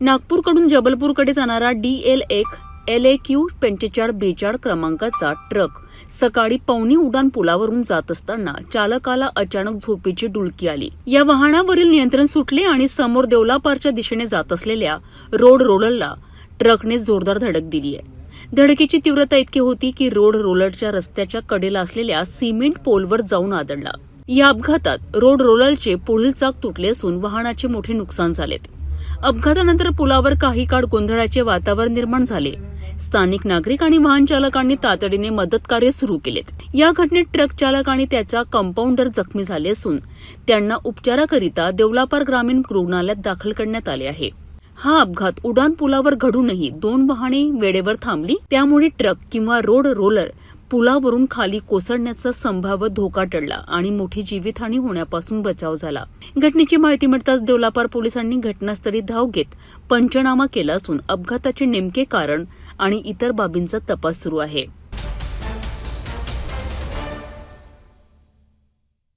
नागपूरकडून जबलपूरकडे जाणारा DL1 LAQ 4542 क्रमांकाचा truck सकाळी पवनी उडान पुलावरून जात असताना चालकाला अचानक झोपेची डुलकी आली। या वाहनावरील नियंत्रण सुटले आणि समोर देवलापारच्या दिशेने जात असलेल्या रोड रोलरला ट्रकने जोरदार धडक दिली आहे। धडकेची तीव्रता इतकी होती की रोड रोलरच्या रस्त्याच्या कडेला असलेल्या सिमेंट पोलवर जाऊन आदळला। या अपघातात रोड रोलरचे पुढील चाक तुटले असून वाहनाचे मोठे नुकसान झालेत। अपघातानंतर पुलावर काही काळ गोंधळाचे वातावरण निर्माण झाले। स्थानिक नागरिक आणि वाहन चालकांनी तातडीने मदत कार्य सुरू केलेत। या घटनेत ट्रक चालक आणि त्याचा कंपाऊंडर जखमी झाले असून त्यांना उपचाराकरिता देवलापार ग्रामीण रुग्णालयात दाखल करण्यात आले आहे। हा अपघात उडान पुलावर घडूनही 2 वाहने वेळेवर थांबली, त्यामुळे ट्रक किंवा रोड रोलर पुलावरून खाली कोसळण्याचा संभाव्य धोका टळला आणि मोठी जीवितहानी होण्यापासून बचाव झाला। घटनेची माहिती मिळताच देवलापार पोलिसांनी घटनास्थळी धाव घेत पंचनामा केला असून अपघाताचे नेमके कारण आणि इतर बाबींचा तपास सुरू आहे।